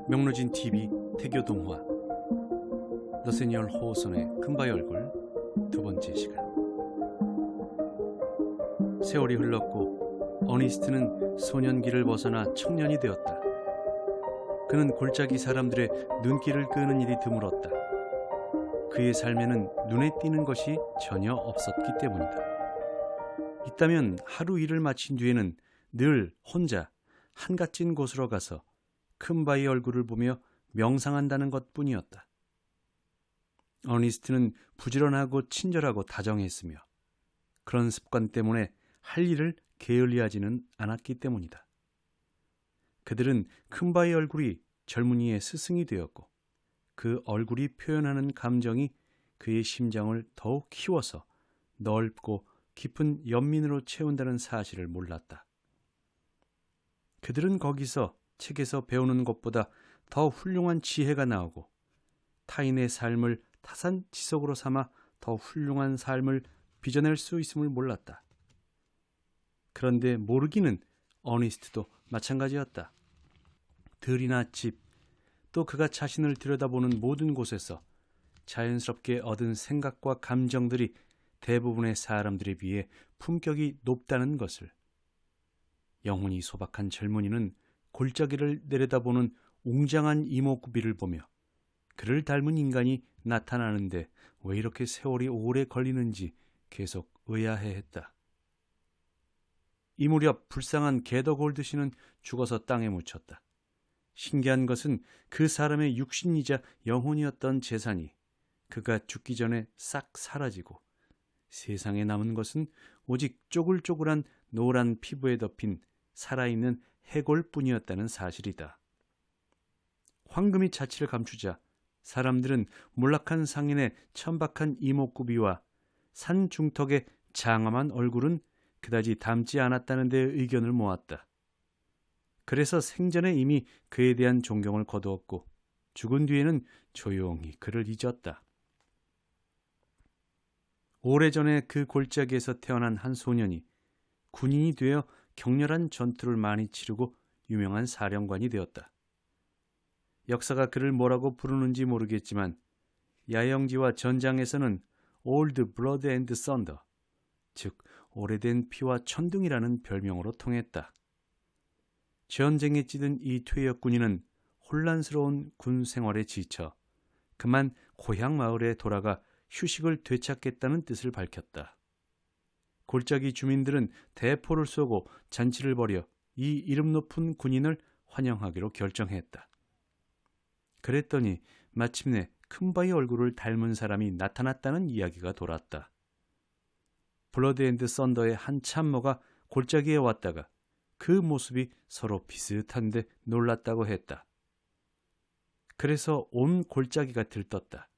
명로진 TV 태교 동화 너세니얼 호손의 큰바위 얼굴 두 번째 시간. 세월이 흘렀고 어니스트는 소년기를 벗어나 청년이 되었다. 그는 골짜기 사람들의 눈길을 끄는 일이 드물었다. 그의 삶에는 눈에 띄는 것이 전혀 없었기 때문이다. 있다면 하루 일을 마친 뒤에는 늘 혼자 한갓진 곳으로 가서 큰바위 얼굴을 보며 명상한다는 것뿐이었다. 어니스트는 부지런하고 친절하고 다정했으며 그런 습관 때문에 할 일을 게을리하지는 않았기 때문이다. 그들은 큰바위 얼굴이 젊은이의 스승이 되었고 그 얼굴이 표현하는 감정이 그의 심장을 더욱 키워서 넓고 깊은 연민으로 채운다는 사실을 몰랐다. 그들은 거기서 책에서 배우는 것보다 더 훌륭한 지혜가 나오고 타인의 삶을 타산지석으로 삼아 더 훌륭한 삶을 빚어낼 수 있음을 몰랐다. 그런데 모르기는 어니스트도 마찬가지였다. 들이나 집, 또 그가 자신을 들여다보는 모든 곳에서 자연스럽게 얻은 생각과 감정들이 대부분의 사람들에 비해 품격이 높다는 것을. 영혼이 소박한 젊은이는 골짜기를 내려다보는 웅장한 이목구비를 보며 그를 닮은 인간이 나타나는데 왜 이렇게 세월이 오래 걸리는지 계속 의아해했다. 이 무렵 불쌍한 게더 골드씨는 죽어서 땅에 묻혔다. 신기한 것은 그 사람의 육신이자 영혼이었던 재산이 그가 죽기 전에 싹 사라지고 세상에 남은 것은 오직 쪼글쪼글한 노란 피부에 덮인 살아있는 해골뿐이었다는 사실이다. 황금이 자취를 감추자 사람들은 몰락한 상인의 천박한 이목구비와 산 중턱의 장엄한 얼굴은 그다지 닮지 않았다는 데 의견을 모았다. 그래서 생전에 이미 그에 대한 존경을 거두었고 죽은 뒤에는 조용히 그를 잊었다. 오래전에 그 골짜기에서 태어난 한 소년이 군인이 되어 격렬한 전투를 많이 치르고 유명한 사령관이 되었다. 역사가 그를 뭐라고 부르는지 모르겠지만 야영지와 전장에서는 Old Blood and Thunder, 즉 오래된 피와 천둥이라는 별명으로 통했다. 전쟁에 찌든 이 퇴역 군인은 혼란스러운 군 생활에 지쳐 그만 고향 마을에 돌아가 휴식을 되찾겠다는 뜻을 밝혔다. 골짜기 주민들은 대포를 쏘고 잔치를 벌여 이 이름 높은 군인을 환영하기로 결정했다. 그랬더니 마침내 큰바위 얼굴을 닮은 사람이 나타났다는 이야기가 돌았다. 블러드 앤드 썬더의 한 참모가 골짜기에 왔다가 그 모습이 서로 비슷한데 놀랐다고 했다. 그래서 온 골짜기가 들떴다.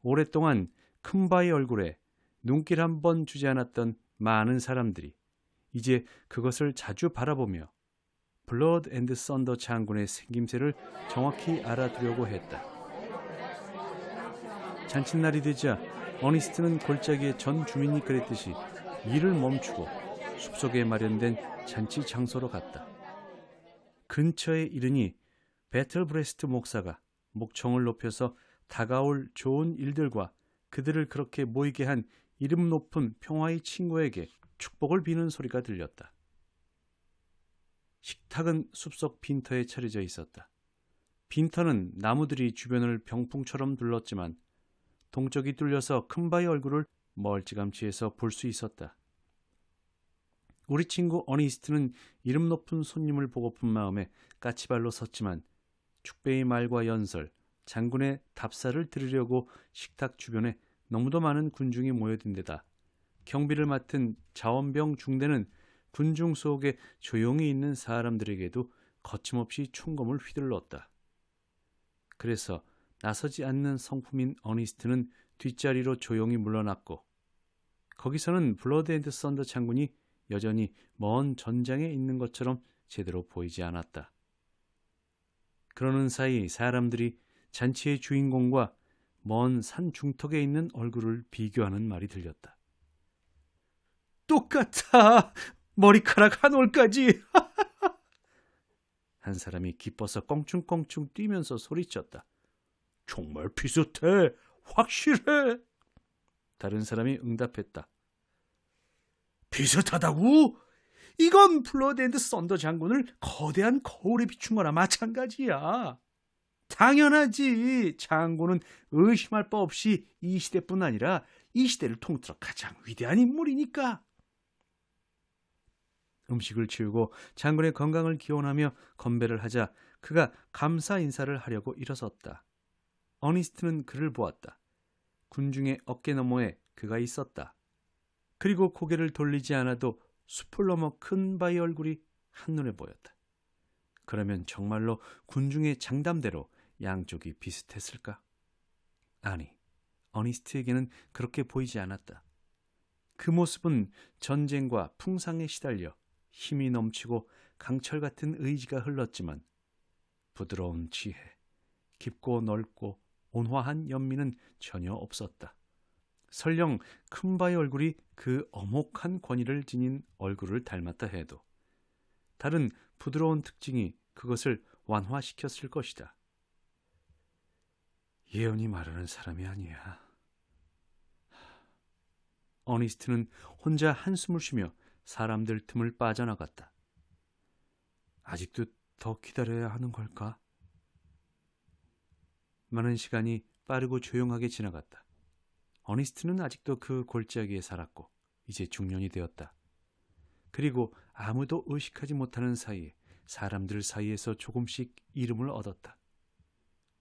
오랫동안 큰바위 얼굴에 눈길 한 번 주지 않았던 많은 사람들이 이제 그것을 자주 바라보며 블러드 앤드 썬더 장군의 생김새를 정확히 알아두려고 했다. 잔칫날이 되자 어니스트는 골짜기의 전 주민이 그랬듯이 일을 멈추고 숲속에 마련된 잔치 장소로 갔다. 근처에 이르니 배틀브레스트 목사가 목청을 높여서 다가올 좋은 일들과 그들을 그렇게 모이게 한 이름 높은 평화의 친구에게 축복을 비는 소리가 들렸다. 식탁은 숲속 빈터에 차려져 있었다. 빈터는 나무들이 주변을 병풍처럼 둘렀지만 동쪽이 뚫려서 큰바위 얼굴을 멀찌감치해서 볼 수 있었다. 우리 친구 어니스트는 이름 높은 손님을 보고픈 마음에 까치발로 섰지만 축배의 말과 연설, 장군의 답사를 들으려고 식탁 주변에 너무도 많은 군중이 모여든 데다 경비를 맡은 자원병 중대는 군중 속에 조용히 있는 사람들에게도 거침없이 총검을 휘둘렀다. 그래서 나서지 않는 성품인 어니스트는 뒷자리로 조용히 물러났고 거기서는 블러드 앤드 썬더 장군이 여전히 먼 전장에 있는 것처럼 제대로 보이지 않았다. 그러는 사이 사람들이 잔치의 주인공과 먼 산 중턱에 있는 얼굴을 비교하는 말이 들렸다. 똑같아! 머리카락 한 올까지! 한 사람이 기뻐서 껑충껑충 뛰면서 소리쳤다. 정말 비슷해. 확실해. 다른 사람이 응답했다. 비슷하다고? 이건 블러드 앤드 썬더 장군을 거대한 거울에 비춘 거나 마찬가지야. 당연하지. 장군은 의심할 바 없이 이 시대뿐 아니라 이 시대를 통틀어 가장 위대한 인물이니까. 음식을 치우고 장군의 건강을 기원하며 건배를 하자 그가 감사 인사를 하려고 일어섰다. 어니스트는 그를 보았다. 군중의 어깨 너머에 그가 있었다. 그리고 고개를 돌리지 않아도 숲을 넘어 큰 바위 얼굴이 한눈에 보였다. 그러면 정말로 군중의 장담대로 양쪽이 비슷했을까? 아니, 어니스트에게는 그렇게 보이지 않았다. 그 모습은 전쟁과 풍상에 시달려 힘이 넘치고 강철 같은 의지가 흘렀지만 부드러운 지혜, 깊고 넓고 온화한 연민은 전혀 없었다. 설령 큰 바의 얼굴이 그 엄혹한 권위를 지닌 얼굴을 닮았다 해도 다른 부드러운 특징이 그것을 완화시켰을 것이다. 예언이 말하는 사람이 아니야. 어니스트는 혼자 한숨을 쉬며 사람들 틈을 빠져나갔다. 아직도 더 기다려야 하는 걸까? 많은 시간이 빠르고 조용하게 지나갔다. 어니스트는 아직도 그 골짜기에 살았고 이제 중년이 되었다. 그리고 아무도 의식하지 못하는 사이에 사람들 사이에서 조금씩 이름을 얻었다.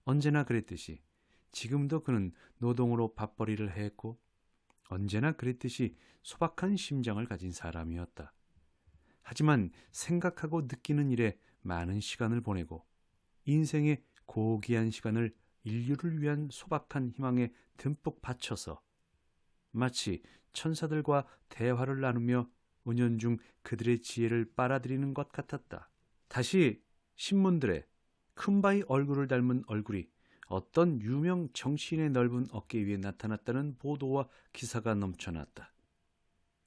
언제나 그랬듯이 지금도 그는 노동으로 밥벌이를 했고 언제나 그랬듯이 소박한 심장을 가진 사람이었다. 하지만 생각하고 느끼는 일에 많은 시간을 보내고 인생의 고귀한 시간을 인류를 위한 소박한 희망에 듬뿍 바쳐서 마치 천사들과 대화를 나누며 은연중 그들의 지혜를 빨아들이는 것 같았다. 다시 신문들에 큰 바위 얼굴을 닮은 얼굴이 어떤 유명 정치인의 넓은 어깨 위에 나타났다는 보도와 기사가 넘쳐났다.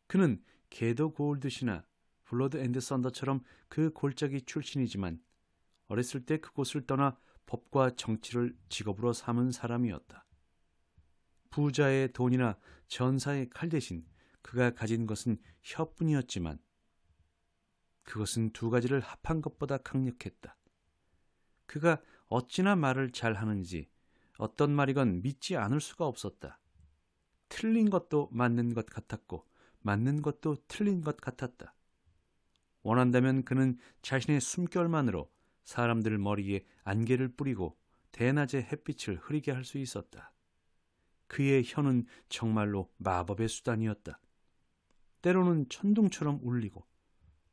그는 게더 골드시나 블러드 앤드 썬더처럼 그 골짜기 출신이지만 어렸을 때 그곳을 떠나 법과 정치를 직업으로 삼은 사람이었다. 부자의 돈이나 전사의 칼 대신 그가 가진 것은 혀뿐이었지만 그것은 두 가지를 합한 것보다 강력했다. 그가 어찌나 말을 잘하는지 어떤 말이건 믿지 않을 수가 없었다. 틀린 것도 맞는 것 같았고 맞는 것도 틀린 것 같았다. 원한다면 그는 자신의 숨결만으로 사람들 머리에 안개를 뿌리고 대낮의 햇빛을 흐리게 할 수 있었다. 그의 혀는 정말로 마법의 수단이었다. 때로는 천둥처럼 울리고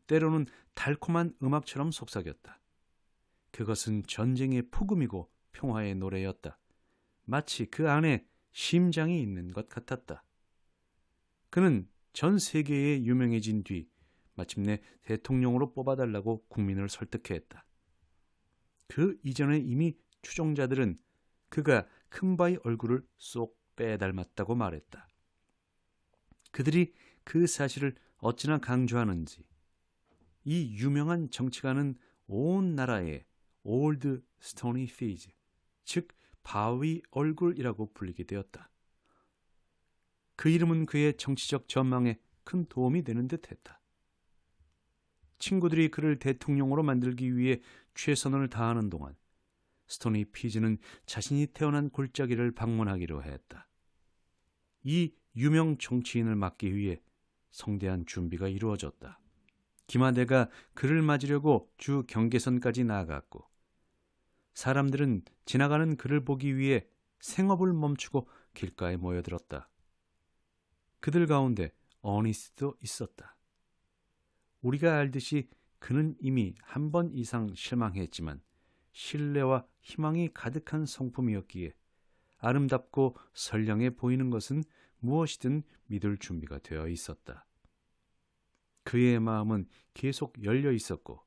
때로는 달콤한 음악처럼 속삭였다. 그것은 전쟁의 폭음이고 평화의 노래였다. 마치 그 안에 심장이 있는 것 같았다. 그는 전 세계에 유명해진 뒤 마침내 대통령으로 뽑아달라고 국민을 설득했다. 그 이전에 이미 추종자들은 그가 큰 바위 얼굴을 쏙 빼닮았다고 말했다. 그들이 그 사실을 어찌나 강조하는지 이 유명한 정치가는 온 나라에 올드 스토니 페이즈, 즉 바위 얼굴이라고 불리게 되었다. 그 이름은 그의 정치적 전망에 큰 도움이 되는 듯했다. 친구들이 그를 대통령으로 만들기 위해 최선을 다하는 동안 스토니 피즈는 자신이 태어난 골짜기를 방문하기로 했다. 이 유명 정치인을 막기 위해 성대한 준비가 이루어졌다. 기마대가 그를 맞으려고 주 경계선까지 나아갔고 사람들은 지나가는 그를 보기 위해 생업을 멈추고 길가에 모여들었다. 그들 가운데 어니스트도 있었다. 우리가 알듯이 그는 이미 한 번 이상 실망했지만 신뢰와 희망이 가득한 성품이었기에 아름답고 선량해 보이는 것은 무엇이든 믿을 준비가 되어 있었다. 그의 마음은 계속 열려 있었고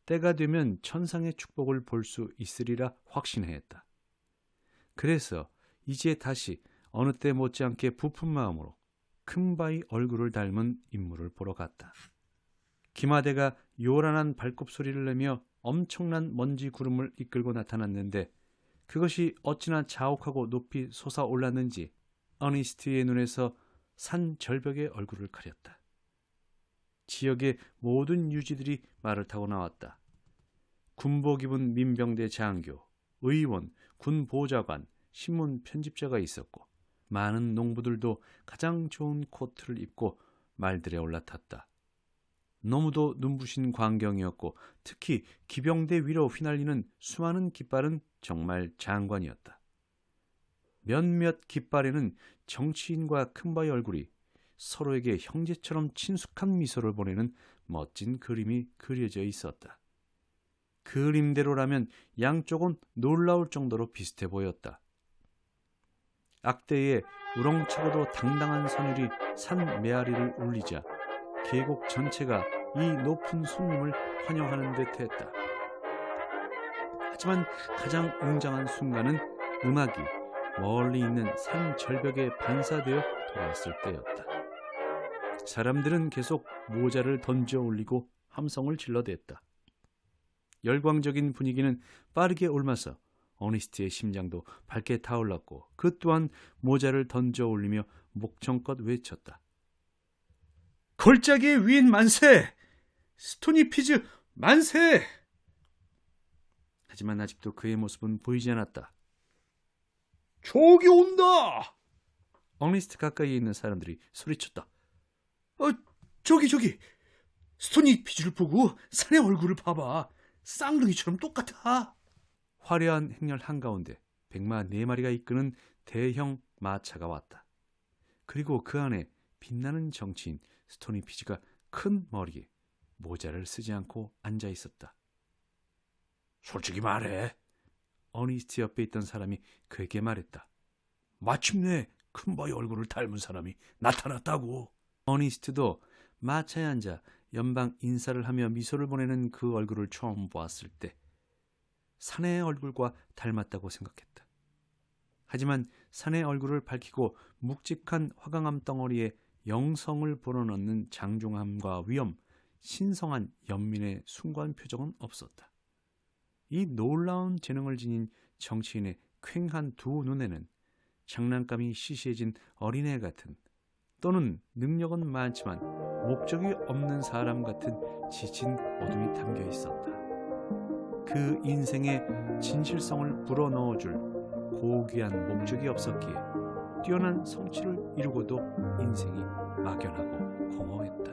때가 되면 천상의 축복을 볼 수 있으리라 확신했다. 그래서 이제 다시 어느 때 못지않게 부푼 마음으로 큰 바위 얼굴을 닮은 인물을 보러 갔다. 기마대가 요란한 발굽 소리를 내며 엄청난 먼지 구름을 이끌고 나타났는데 그것이 어찌나 자욱하고 높이 솟아올랐는지 어니스트의 눈에서 산 절벽의 얼굴을 가렸다. 지역의 모든 유지들이 말을 타고 나왔다. 군복 입은 민병대 장교, 의원, 군 보좌관, 신문 편집자가 있었고 많은 농부들도 가장 좋은 코트를 입고 말들에 올라탔다. 너무도 눈부신 광경이었고 특히 기병대 위로 휘날리는 수많은 깃발은 정말 장관이었다. 몇몇 깃발에는 정치인과 큰바위 얼굴이 서로에게 형제처럼 친숙한 미소를 보내는 멋진 그림이 그려져 있었다. 그림대로라면 양쪽은 놀라울 정도로 비슷해 보였다. 악대에 우렁차고도 당당한 선율이 산 메아리를 울리자 계곡 전체가 이 높은 손님을 환영하는 듯 했다. 하지만 가장 웅장한 순간은 음악이 멀리 있는 산 절벽에 반사되어 돌아왔을 때였다. 사람들은 계속 모자를 던져 올리고 함성을 질러댔다. 열광적인 분위기는 빠르게 옮아서 어니스트의 심장도 밝게 타올랐고 그 또한 모자를 던져 올리며 목청껏 외쳤다. 골짜기의 위인 만세! 스토니피즈 만세! 하지만 아직도 그의 모습은 보이지 않았다. 저기 온다! 어니스트 가까이에 있는 사람들이 소리쳤다. 저기 스토니피즈를 보고 산의 얼굴을 봐봐. 쌍둥이처럼 똑같아. 화려한 행렬 한가운데 백마 4마리가 이끄는 대형 마차가 왔다. 그리고 그 안에 빛나는 정치인 스토니피즈가 큰 머리에 모자를 쓰지 않고 앉아 있었다. 솔직히 말해. 어니스트 옆에 있던 사람이 그에게 말했다. 마침내 큰바위 얼굴을 닮은 사람이 나타났다고. 어니스트도 마차에 앉아 연방 인사를 하며 미소를 보내는 그 얼굴을 처음 보았을 때 사내의 얼굴과 닮았다고 생각했다. 하지만 사내의 얼굴을 밝히고 묵직한 화강암 덩어리에 영성을 불어넣는 장중함과 위엄, 신성한 연민의 숭고한 표정은 없었다. 이 놀라운 재능을 지닌 정치인의 퀭한 두 눈에는 장난감이 시시해진 어린애 같은 또는 능력은 많지만 목적이 없는 사람 같은 지친 어둠이 담겨 있었다. 그 인생의 진실성을 불어넣어줄 고귀한 목적이 없었기에 뛰어난 성취를 이루고도 인생이 막연하고 공허했다.